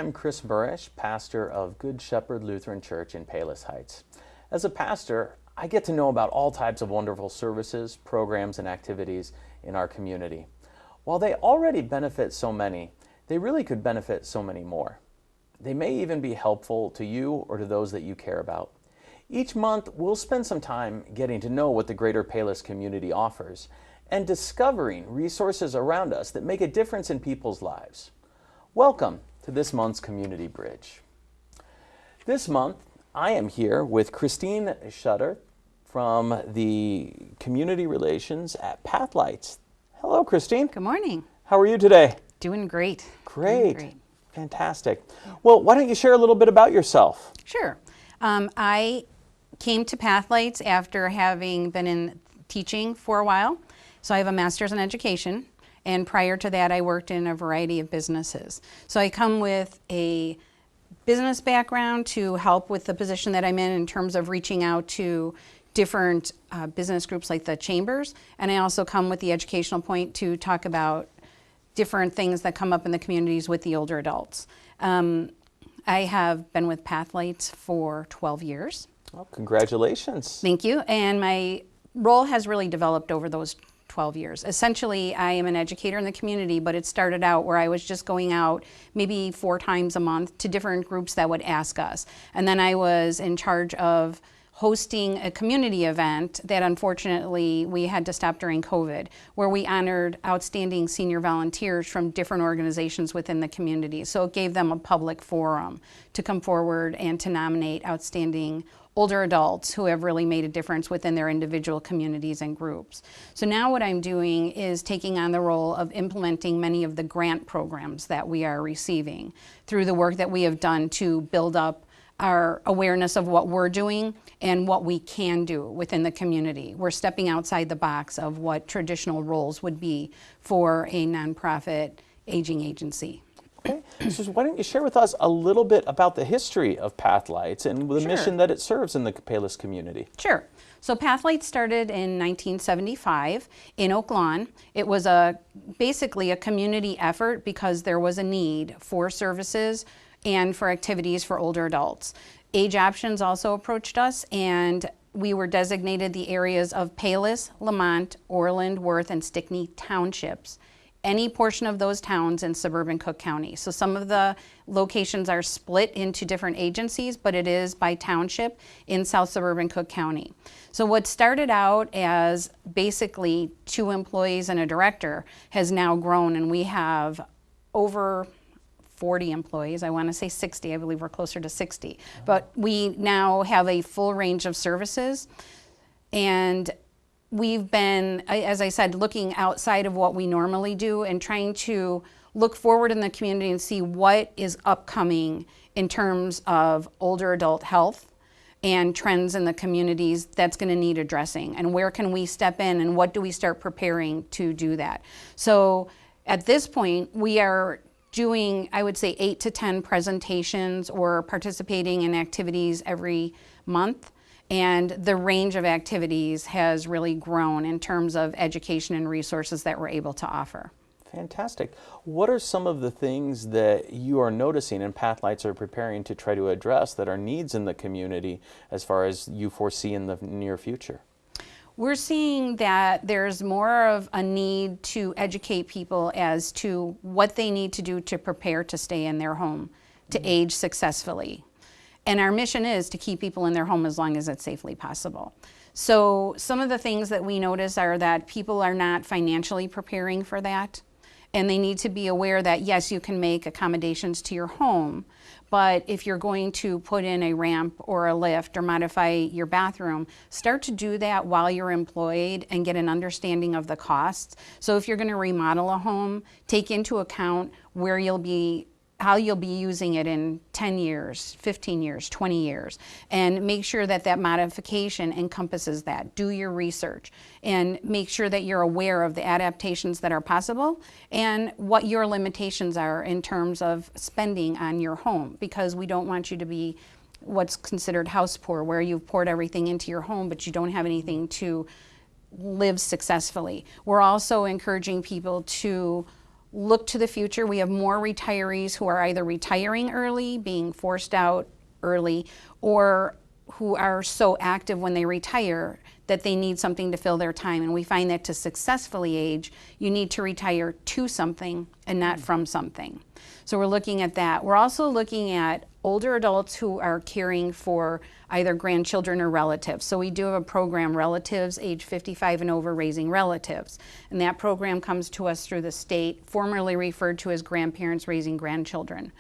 I'm Chris Buresh, pastor of Good Shepherd Lutheran Church in Palos Heights. As a pastor, I get to know about all types of wonderful services, programs, and activities in our community. While they already benefit so many, they really could benefit so many more. They may even be helpful to you or to those that you care about. Each month, we'll spend some time getting to know what the greater Palos community offers and discovering resources around us that make a difference in people's lives. Welcome to this month's Community Bridge. This month, I am here with Christine Suddreth from the Community Relations at Pathlights. Hello, Christine. Good morning. How are you today? Doing great. Great. Doing great. Fantastic. Well, why don't you share a little bit about yourself? Sure. I came to Pathlights after having been in teaching for a while. So I have a master's in education, and prior to that I worked in a variety of businesses. So I come with a business background to help with the position that I'm in terms of reaching out to different business groups like the chambers, and I also come with the educational point to talk about different things that come up in the communities with the older adults. I have been with Pathlights for 12 years. Well, congratulations. Thank you. And my role has really developed over those 12 years. Essentially, I am an educator in the community, but it started out where I was just going out maybe 4 times a month to different groups that would ask us. And then I was in charge of hosting a community event that unfortunately we had to stop during COVID, where we honored outstanding senior volunteers from different organizations within the community. So it gave them a public forum to come forward and to nominate outstanding older adults who have really made a difference within their individual communities and groups. So now what I'm doing is taking on the role of implementing many of the grant programs that we are receiving through the work that we have done to build up our awareness of what we're doing and what we can do within the community. We're stepping outside the box of what traditional roles would be for a nonprofit aging agency. Okay, so why don't you share with us a little bit about the history of Pathlights and the mission that it serves in the Palos community? Sure. So Pathlights started in 1975 in Oak Lawn. It was basically a community effort because there was a need for services and for activities for older adults. Age Options also approached us, and we were designated the areas of Palos, Lamont, Orland, Worth, and Stickney townships. Any portion of those towns in suburban Cook County. So some of the locations are split into different agencies, but it is by township in South suburban Cook County. So what started out as basically 2 employees and a director has now grown, and we have over 40 employees. I want to say 60. I believe we're closer to 60. But we now have a full range of services, and we've been, as I said, looking outside of what we normally do and trying to look forward in the community and see what is upcoming in terms of older adult health and trends in the communities that's going to need addressing, and where can we step in and what do we start preparing to do that. So at this point, we are doing, I would say, 8 to 10 presentations or participating in activities every month. And the range of activities has really grown in terms of education and resources that we're able to offer. Fantastic. What are some of the things that you are noticing and Pathlights are preparing to try to address that are needs in the community as far as you foresee in the near future? We're seeing that there's more of a need to educate people as to what they need to do to prepare to stay in their home, to age successfully. And our mission is to keep people in their home as long as it's safely possible. So some of the things that we notice are that people are not financially preparing for that. And they need to be aware that, yes, you can make accommodations to your home, but if you're going to put in a ramp or a lift or modify your bathroom, start to do that while you're employed and get an understanding of the costs. So if you're going to remodel a home, take into account where you'll be, how you'll be using it in 10 years, 15 years, 20 years, and make sure that that modification encompasses that. Do your research and make sure that you're aware of the adaptations that are possible and what your limitations are in terms of spending on your home, because we don't want you to be what's considered house poor, where you've poured everything into your home but you don't have anything to live successfully. We're also encouraging people to look to the future. We have more retirees who are either retiring early, being forced out early, or who are so active when they retire that they need something to fill their time. And we find that to successfully age, you need to retire to something and not from something. So we're looking at that. We're also looking at older adults who are caring for either grandchildren or relatives. So we do have a program, Relatives age 55 and over, Raising Relatives. And that program comes to us through the state, formerly referred to as Grandparents Raising Grandchildren.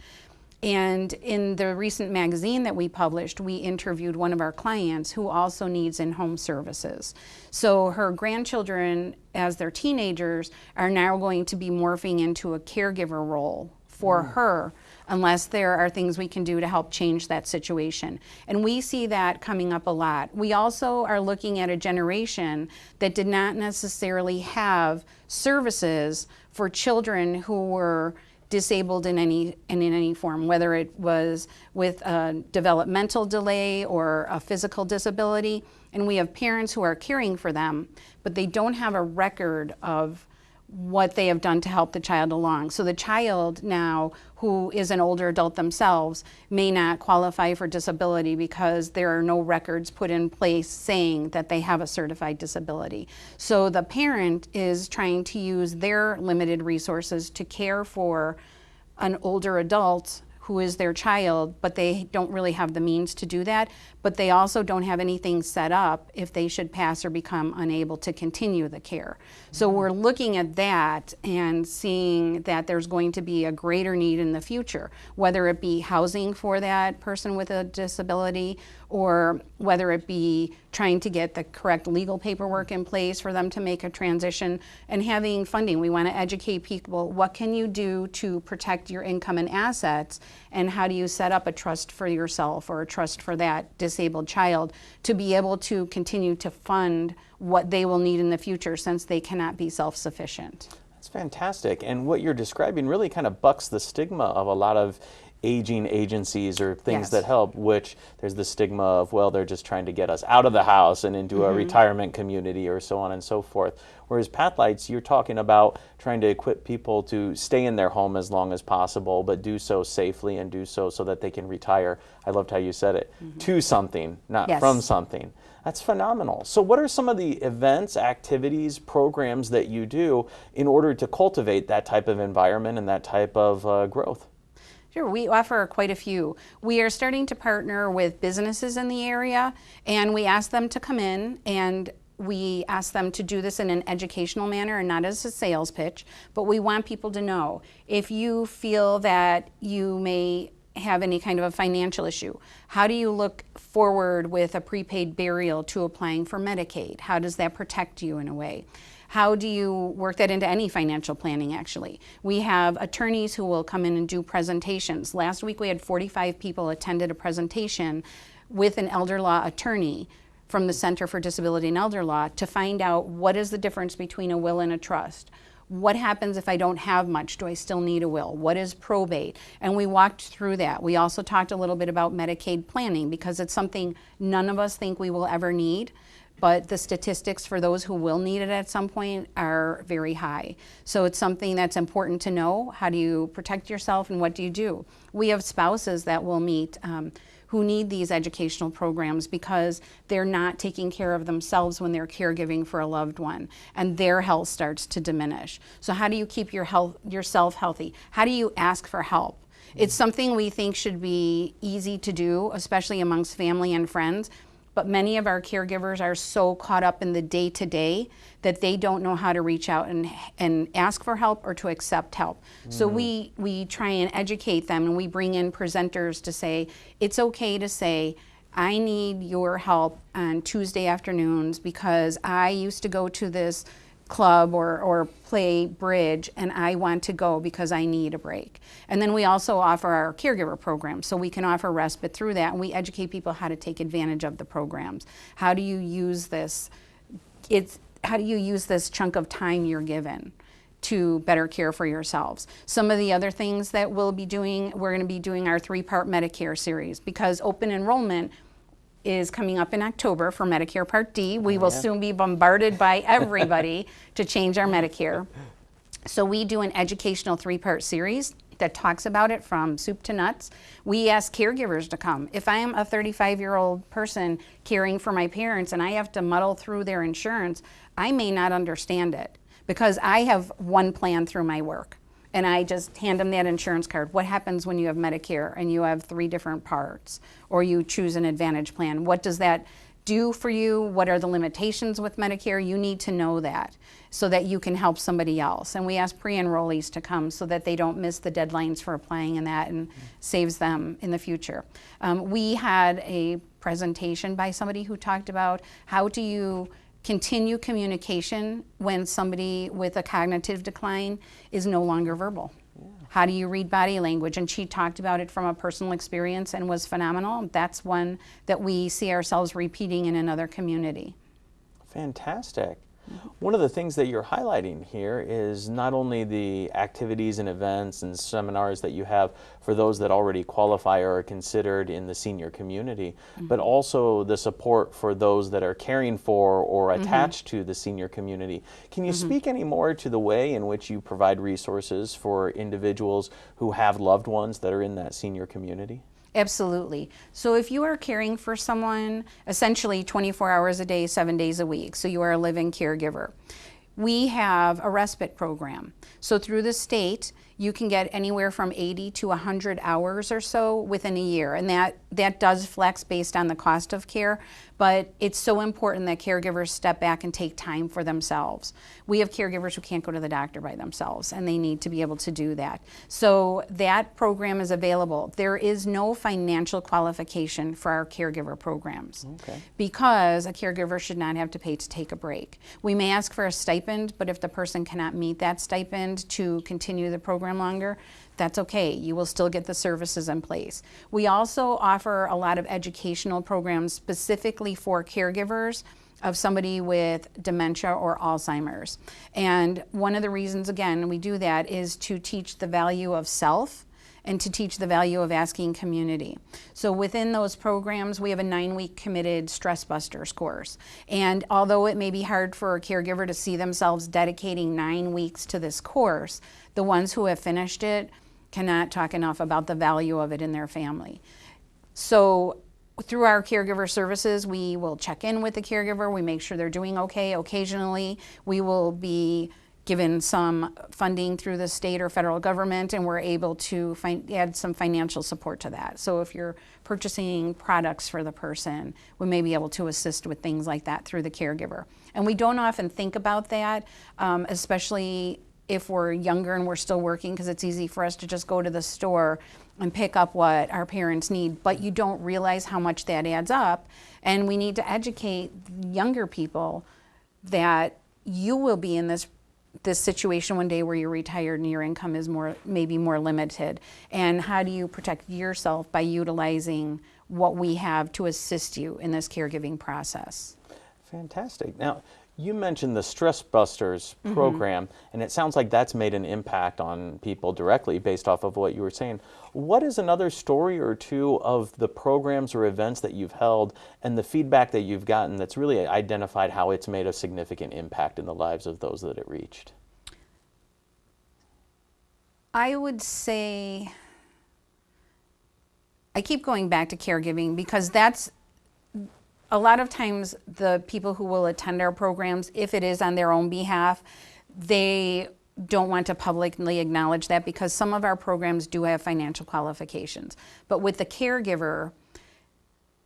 And in the recent magazine that we published, we interviewed one of our clients who also needs in-home services. So her grandchildren, as they're teenagers, are now going to be morphing into a caregiver role for her, unless there are things we can do to help change that situation. And we see that coming up a lot. We also are looking at a generation that did not necessarily have services for children who were disabled in any form, whether it was with a developmental delay or a physical disability. And we have parents who are caring for them, but they don't have a record of what they have done to help the child along. So the child now, who is an older adult themselves, may not qualify for disability because there are no records put in place saying that they have a certified disability. So the parent is trying to use their limited resources to care for an older adult who is their child, but they don't really have the means to do that. But they also don't have anything set up if they should pass or become unable to continue the care. So we're looking at that and seeing that there's going to be a greater need in the future, whether it be housing for that person with a disability, or whether it be trying to get the correct legal paperwork in place for them to make a transition, and having funding. We want to educate people. What can you do to protect your income and assets, and how do you set up a trust for yourself or a trust for that disabled child to be able to continue to fund what they will need in the future, since they cannot be self-sufficient. That's fantastic. And what you're describing really kind of bucks the stigma of a lot of aging agencies or things that help, which there's the stigma of, well, they're just trying to get us out of the house and into a retirement community or so on and so forth. Whereas Pathlights, you're talking about trying to equip people to stay in their home as long as possible, but do so safely and do so that they can retire. I loved how you said it, to something, not from something. That's phenomenal. So what are some of the events, activities, programs that you do in order to cultivate that type of environment and that type of growth? Sure, we offer quite a few. We are starting to partner with businesses in the area, and we ask them to come in, and we ask them to do this in an educational manner and not as a sales pitch, but we want people to know, if you feel that you may have any kind of a financial issue, how do you look forward with a prepaid burial to applying for Medicaid? How does that protect you in a way? How do you work that into any financial planning, actually? We have attorneys who will come in and do presentations. Last week we had 45 people attended a presentation with an elder law attorney from the Center for Disability and Elder Law to find out what is the difference between a will and a trust. What happens if I don't have much? Do I still need a will? What is probate? And we walked through that. We also talked a little bit about Medicaid planning, because it's something none of us think we will ever need, but the statistics for those who will need it at some point are very high. So it's something that's important to know. How do you protect yourself, and what do you do? We have spouses that will meet who need these educational programs because they're not taking care of themselves when they're caregiving for a loved one, and their health starts to diminish. So how do you keep yourself healthy? How do you ask for help? It's something we think should be easy to do, especially amongst family and friends. But many of our caregivers are so caught up in the day-to-day that they don't know how to reach out and ask for help or to accept help. So we try and educate them, and we bring in presenters to say, it's okay to say, I need your help on Tuesday afternoons because I used to go to this club or play bridge, and I want to go because I need a break. And then we also offer our caregiver program, so we can offer respite through that, and we educate people how to take advantage of the programs. How do you use this? How do you use this chunk of time you're given to better care for yourselves? Some of the other things that we're going to be doing our 3-part Medicare series, because open enrollment is coming up in October for Medicare Part D. We will soon be bombarded by everybody to change our Medicare. So we do an educational 3-part series that talks about it from soup to nuts. We ask caregivers to come. If I am a 35-year-old person caring for my parents and I have to muddle through their insurance, I may not understand it because I have one plan through my work and I just hand them that insurance card. What happens when you have Medicare and you have 3 different parts, or you choose an Advantage plan? What does that do for you? What are the limitations with Medicare? You need to know that so that you can help somebody else. And we ask pre-enrollees to come so that they don't miss the deadlines for applying in that, and saves them in the future. We had a presentation by somebody who talked about how do you continue communication when somebody with a cognitive decline is no longer verbal. How do you read body language? And she talked about it from a personal experience and was phenomenal. That's one that we see ourselves repeating in another community. Fantastic. One of the things that you're highlighting here is not only the activities and events and seminars that you have for those that already qualify or are considered in the senior community, but also the support for those that are caring for or attached to the senior community. Can you speak any more to the way in which you provide resources for individuals who have loved ones that are in that senior community? Absolutely. So if you are caring for someone essentially 24 hours a day, 7 days a week, so you are a living caregiver, we have a respite program. So through the state, you can get anywhere from 80 to 100 hours or so within a year. And that does flex based on the cost of care, but it's so important that caregivers step back and take time for themselves. We have caregivers who can't go to the doctor by themselves, and they need to be able to do that. So that program is available. There is no financial qualification for our caregiver programs, because a caregiver should not have to pay to take a break. We may ask for a stipend, but if the person cannot meet that stipend to continue the program longer, that's okay. You will still get the services in place. We also offer a lot of educational programs specifically for caregivers of somebody with dementia or Alzheimer's. And one of the reasons, again, we do that is to teach the value of self and to teach the value of asking community. So within those programs, we have a 9-week committed Stress Busters course. And although it may be hard for a caregiver to see themselves dedicating 9 weeks to this course, the ones who have finished it cannot talk enough about the value of it in their family. So through our caregiver services, we will check in with the caregiver. We make sure they're doing okay. Occasionally, we will be given some funding through the state or federal government, and we're able to add some financial support to that. So if you're purchasing products for the person, we may be able to assist with things like that through the caregiver. And we don't often think about that, especially if we're younger and we're still working, because it's easy for us to just go to the store and pick up what our parents need, but you don't realize how much that adds up. And we need to educate younger people that you will be in this situation one day where you're retired and your income is maybe more limited. And how do you protect yourself by utilizing what we have to assist you in this caregiving process? Fantastic. Now, you mentioned the Stress Busters program, and it sounds like that's made an impact on people directly based off of what you were saying. What is another story or two of the programs or events that you've held and the feedback that you've gotten that's really identified how it's made a significant impact in the lives of those that it reached? I would say, I keep going back to caregiving because that's a lot of times the people who will attend our programs, if it is on their own behalf, they don't want to publicly acknowledge that because some of our programs do have financial qualifications. But with the caregiver,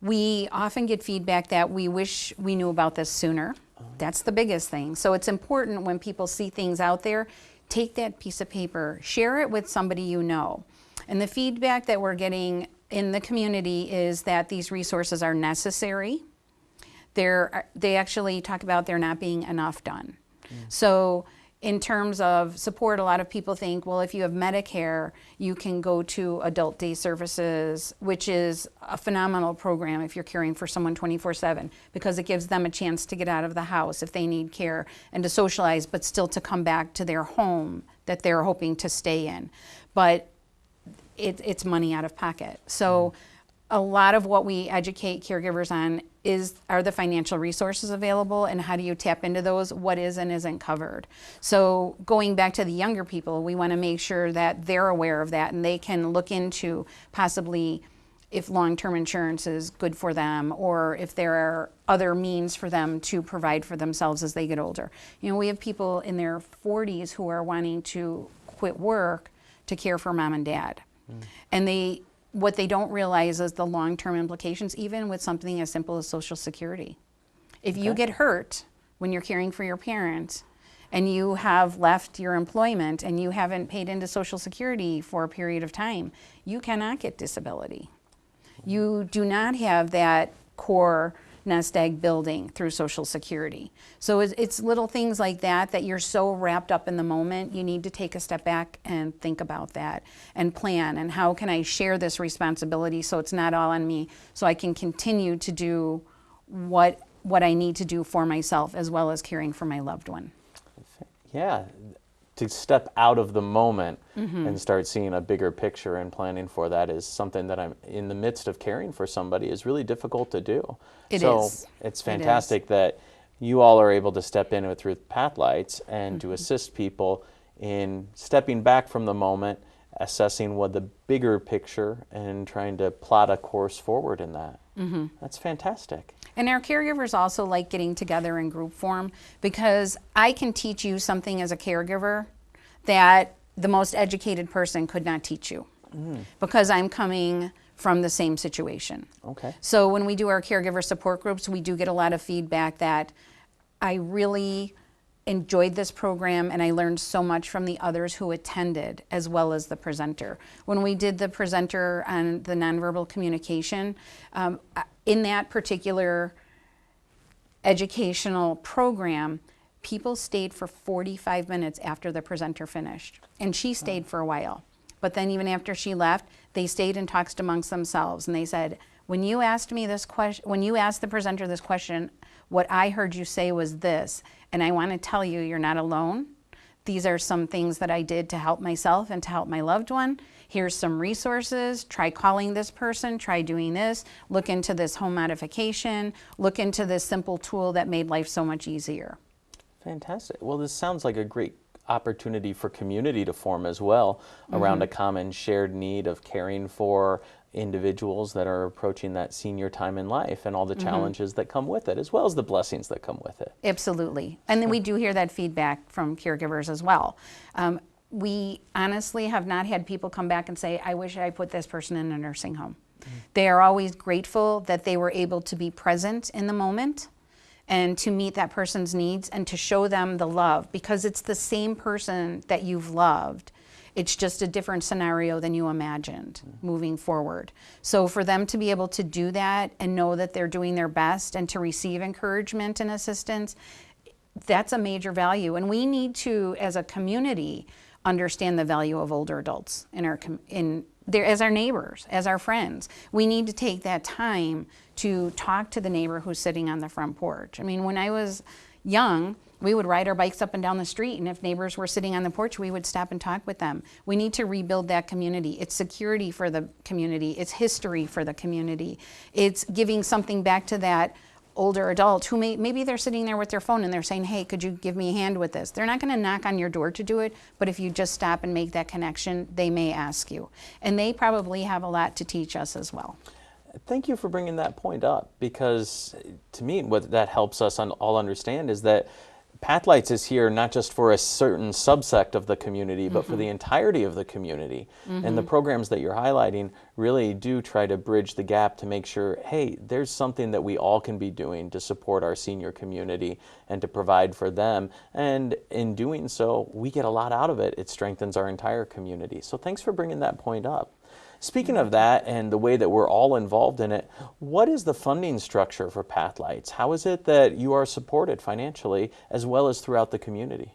we often get feedback that we wish we knew about this sooner. That's the biggest thing. So it's important when people see things out there, take that piece of paper, share it with somebody you know. And the feedback that we're getting in the community is that these resources are necessary. They actually talk about there not being enough done. So in terms of support, a lot of people think, well, if you have Medicare, you can go to Adult Day Services, which is a phenomenal program if you're caring for someone 24/7, because it gives them a chance to get out of the house if they need care and to socialize, but still to come back to their home that they're hoping to stay in. But it's money out of pocket. So a lot of what we educate caregivers on are the financial resources available, and how do you tap into those? What is and isn't covered? So going back to the younger people, we want to make sure that they're aware of that and they can look into possibly if long-term insurance is good for them, or if there are other means for them to provide for themselves as they get older. You know, we have people in their 40s who are wanting to quit work to care for mom and dad. And what they don't realize is the long-term implications, even with something as simple as Social Security. If you get hurt when you're caring for your parents and you have left your employment and you haven't paid into Social Security for a period of time, you cannot get disability. You do not have that core nest egg building through Social Security. So it's little things like that that you're so wrapped up in the moment, you need to take a step back and think about that and plan, and how can I share this responsibility so it's not all on me, so I can continue to do what I need to do for myself as well as caring for my loved one. Yeah, to step out of the moment and start seeing a bigger picture and planning for that is something that I'm in the midst of caring for somebody is really difficult to do. So it's fantastic that you all are able to step in with Pathlights and to assist people in stepping back from the moment, assessing what the bigger picture, and trying to plot a course forward in that. That's fantastic. And our caregivers also like getting together in group form, because I can teach you something as a caregiver that the most educated person could not teach you, because I'm coming from the same situation. Okay. So when we do our caregiver support groups, we do get a lot of feedback that I really enjoyed this program and I learned so much from the others who attended as well as the presenter. When we did the presenter on the nonverbal communication, in that particular educational program, people stayed for 45 minutes after the presenter finished, and she stayed for a while. But then even after she left, they stayed and talked amongst themselves, and they said, when you asked me this question, when you asked the presenter this question, what I heard you say was this, and I want to tell you, you're not alone. These are some things that I did to help myself and to help my loved one. Here's some resources. Try calling this person, try doing this, look into this home modification, look into this simple tool that made life so much easier. Fantastic. Well, this sounds like a great opportunity for community to form as well around a common shared need of caring for individuals that are approaching that senior time in life and all the challenges that come with it, as well as the blessings that come with it. Absolutely. And then we do hear that feedback from caregivers as well. We honestly have not had people come back and say, I wish I put this person in a nursing home. They are always grateful that they were able to be present in the moment and to meet that person's needs and to show them the love, because it's the same person that you've loved. It's just a different scenario than you imagined moving forward. So for them to be able to do that and know that they're doing their best and to receive encouragement and assistance, that's a major value. And we need to, as a community, understand the value of older adults as our neighbors, as our friends. We need to take that time to talk to the neighbor who's sitting on the front porch. I mean, when I was young, we would ride our bikes up and down the street, and if neighbors were sitting on the porch, we would stop and talk with them. We need to rebuild that community. It's security for the community. It's history for the community. It's giving something back to that older adult who maybe they're sitting there with their phone and they're saying, hey, could you give me a hand with this? They're not going to knock on your door to do it, but if you just stop and make that connection, they may ask you. And they probably have a lot to teach us as well. Thank you for bringing that point up, because to me, what that helps us all understand is that Pathlights is here not just for a certain subsect of the community, but for the entirety of the community. And the programs that you're highlighting really do try to bridge the gap to make sure, hey, there's something that we all can be doing to support our senior community and to provide for them. And in doing so, we get a lot out of it. It strengthens our entire community. So thanks for bringing that point up. Speaking of that and the way that we're all involved in it, what is the funding structure for Pathlights? How is it that you are supported financially as well as throughout the community?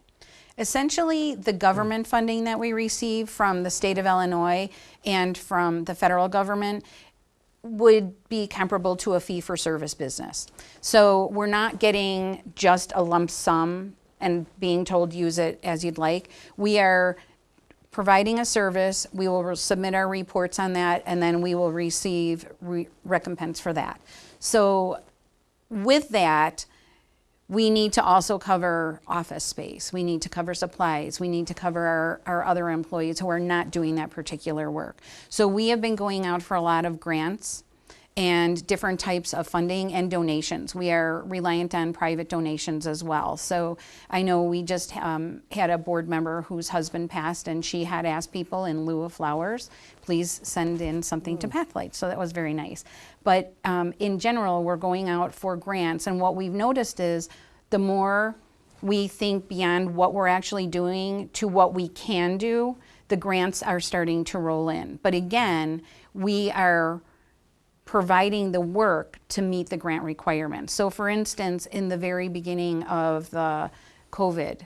Essentially, the government funding that we receive from the state of Illinois and from the federal government would be comparable to a fee-for-service business. So we're not getting just a lump sum and being told use it as you'd like. We are providing a service, we will submit our reports on that, and then we will receive recompense for that. So with that, we need to also cover office space. We need to cover supplies. We need to cover our other employees who are not doing that particular work. So we have been going out for a lot of grants and different types of funding and donations. We are reliant on private donations as well. So I know we just had a board member whose husband passed, and she had asked people in lieu of flowers, please send in something to Pathlights. So that was very nice. But in general, we're going out for grants, and what we've noticed is the more we think beyond what we're actually doing to what we can do, the grants are starting to roll in. But again, we are providing the work to meet the grant requirements. So for instance, in the very beginning of the COVID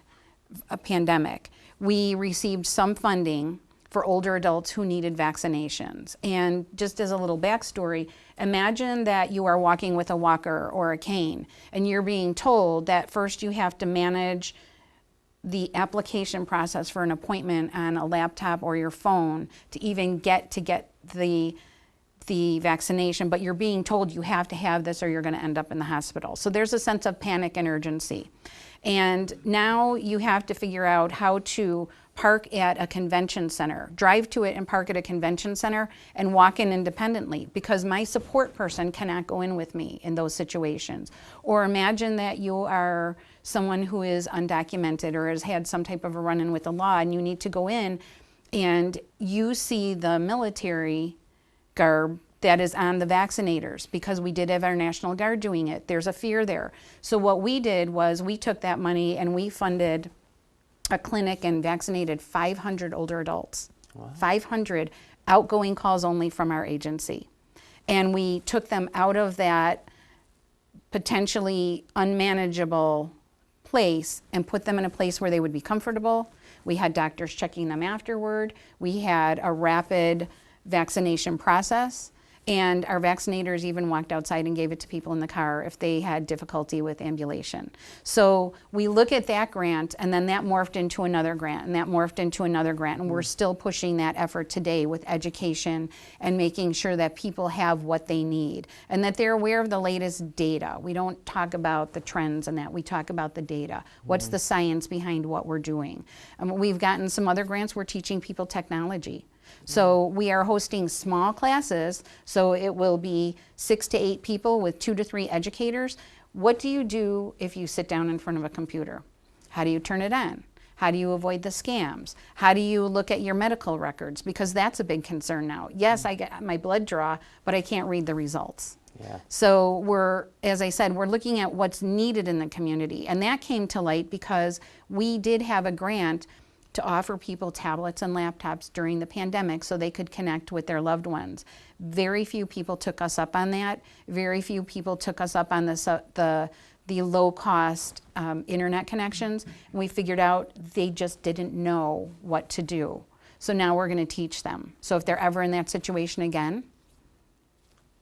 pandemic, we received some funding for older adults who needed vaccinations. And just as a little backstory, imagine that you are walking with a walker or a cane, and you're being told that first you have to manage the application process for an appointment on a laptop or your phone to even get the vaccination, but you're being told you have to have this or you're going to end up in the hospital. So there's a sense of panic and urgency. And now you have to figure out how to park at a convention center, drive to it and park at a convention center and walk in independently, because my support person cannot go in with me in those situations. Or imagine that you are someone who is undocumented or has had some type of a run-in with the law, and you need to go in and you see the military garb that is on the vaccinators, because we did have our National Guard doing it. There's a fear there. So what we did was we took that money and we funded a clinic and vaccinated 500 older adults. Wow. 500 outgoing calls only from our agency. And we took them out of that potentially unmanageable place and put them in a place where they would be comfortable. We had doctors checking them afterward. We had a rapid vaccination process, and our vaccinators even walked outside and gave it to people in the car if they had difficulty with ambulation. So we look at that grant, and then that morphed into another grant, and that morphed into another grant, and we're still pushing that effort today with education and making sure that people have what they need and that they're aware of the latest data. We don't talk about the trends and that, we talk about the data. What's the science behind what we're doing? We've gotten some other grants. We're teaching people technology. So we are hosting small classes, so it will be 6 to 8 people with 2 to 3 educators. What do you do if you sit down in front of a computer? How do you turn it on? How do you avoid the scams? How do you look at your medical records? Because that's a big concern now. Yes, I get my blood draw, but I can't read the results. Yeah. So we're, as I said, we're looking at what's needed in the community. And that came to light because we did have a grant to offer people tablets and laptops during the pandemic so they could connect with their loved ones. Very few people took us up on that. Very few people took us up on the low-cost internet connections. And we figured out they just didn't know what to do. So now we're going to teach them. So if they're ever in that situation again,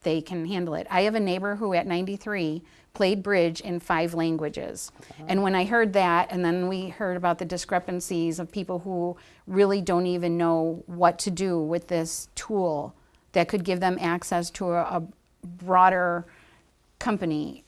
they can handle it. I have a neighbor who at 93 played bridge in 5 languages. And when I heard that, and then we heard about the discrepancies of people who really don't even know what to do with this tool that could give them access to a broader company,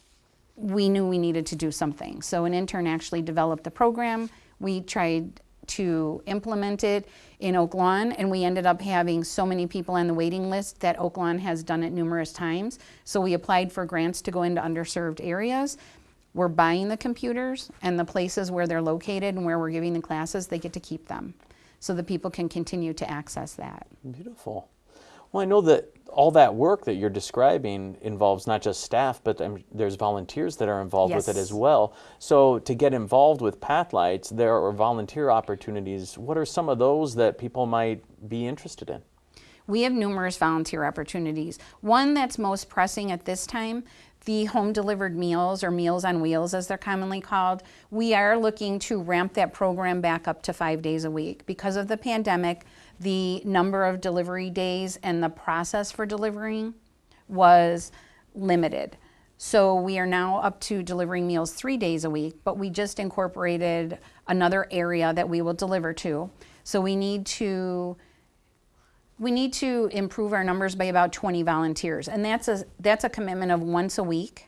we knew we needed to do something. So an intern actually developed the program. We tried to implement it in Oak Lawn, and we ended up having so many people on the waiting list that Oak Lawn has done it numerous times. So we applied for grants to go into underserved areas. We're buying the computers, and the places where they're located and where we're giving the classes, they get to keep them so that people can continue to access that. Beautiful. Well, I know that all that work that you're describing involves not just staff, but there's volunteers that are involved with it as well. So to get involved with Pathlights, there are volunteer opportunities. What are some of those that people might be interested in? We have numerous volunteer opportunities. One that's most pressing at this time, the home delivered meals, or Meals on Wheels as they're commonly called. We are looking to ramp that program back up to 5 days a week. Because of the pandemic, the number of delivery days and the process for delivering was limited. So we are now up to delivering meals 3 days a week, but we just incorporated another area that we will deliver to. So we need to improve our numbers by about 20 volunteers, and that's a commitment of once a week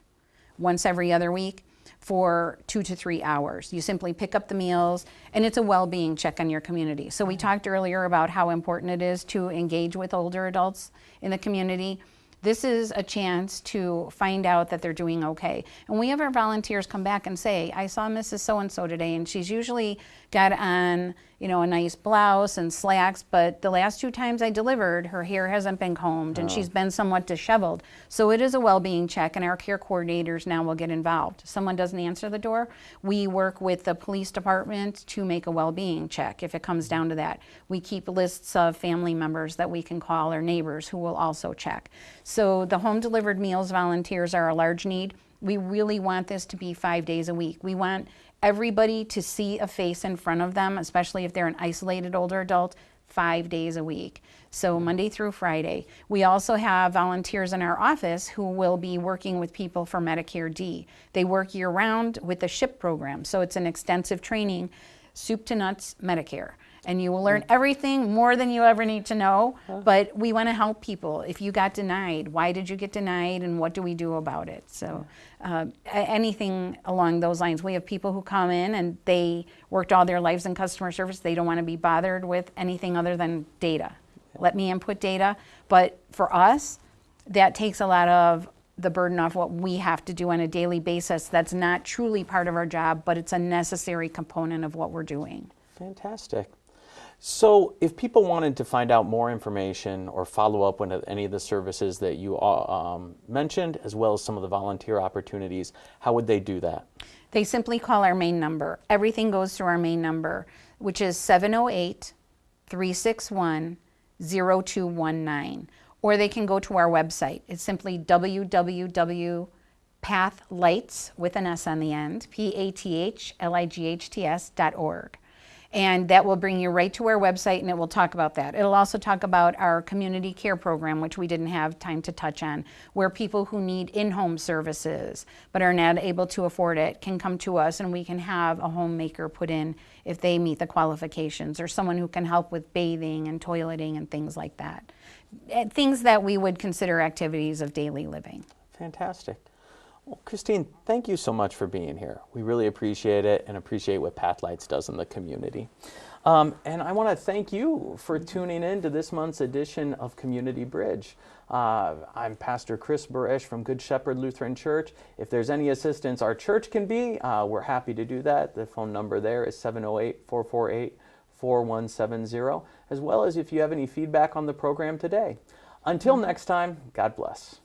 once every other week for 2 to 3 hours. You simply pick up the meals, and it's a well-being check on your community. So we talked earlier about how important it is to engage with older adults in the community. This is a chance to find out that they're doing okay. And we have our volunteers come back and say, I saw Mrs. So-and-so today, and she's usually got on, a nice blouse and slacks, but the last 2 times I delivered, her hair hasn't been combed and she's been somewhat disheveled. So it is a well-being check, and our care coordinators now will get involved. If someone doesn't answer the door, we work with the police department to make a well-being check if it comes down to that. We keep lists of family members that we can call, or neighbors who will also check. So the home delivered meals volunteers are a large need. We really want this to be 5 days a week. We want everybody to see a face in front of them, especially if they're an isolated older adult, 5 days a week. So Monday through Friday. We also have volunteers in our office who will be working with people for Medicare D. They work year round with the SHIP program. So it's an extensive training, soup to nuts Medicare. And you will learn everything, more than you ever need to know, but we want to help people. If you got denied, why did you get denied, and what do we do about it? So anything along those lines. We have people who come in and they worked all their lives in customer service. They don't want to be bothered with anything other than data. Let me input data. But for us, that takes a lot of the burden off what we have to do on a daily basis. That's not truly part of our job, but it's a necessary component of what we're doing. Fantastic. So if people wanted to find out more information or follow up with any of the services that you mentioned, as well as some of the volunteer opportunities, how would they do that? They simply call our main number. Everything goes through our main number, which is 708-361-0219. Or they can go to our website. It's simply www.pathlights, with an S on the end, PATHLIGHTS.org. And that will bring you right to our website, and it will talk about that. It'll also talk about our community care program, which we didn't have time to touch on, where people who need in-home services but are not able to afford it can come to us, and we can have a homemaker put in if they meet the qualifications, or someone who can help with bathing and toileting and things like that. Things that we would consider activities of daily living. Fantastic. Well, Christine, thank you so much for being here. We really appreciate it and appreciate what Pathlights does in the community. And I want to thank you for tuning in to this month's edition of Community Bridge. I'm Pastor Chris Buresh from Good Shepherd Lutheran Church. If there's any assistance our church can be, we're happy to do that. The phone number there is 708-448-4170, as well as if you have any feedback on the program today. Until next time, God bless.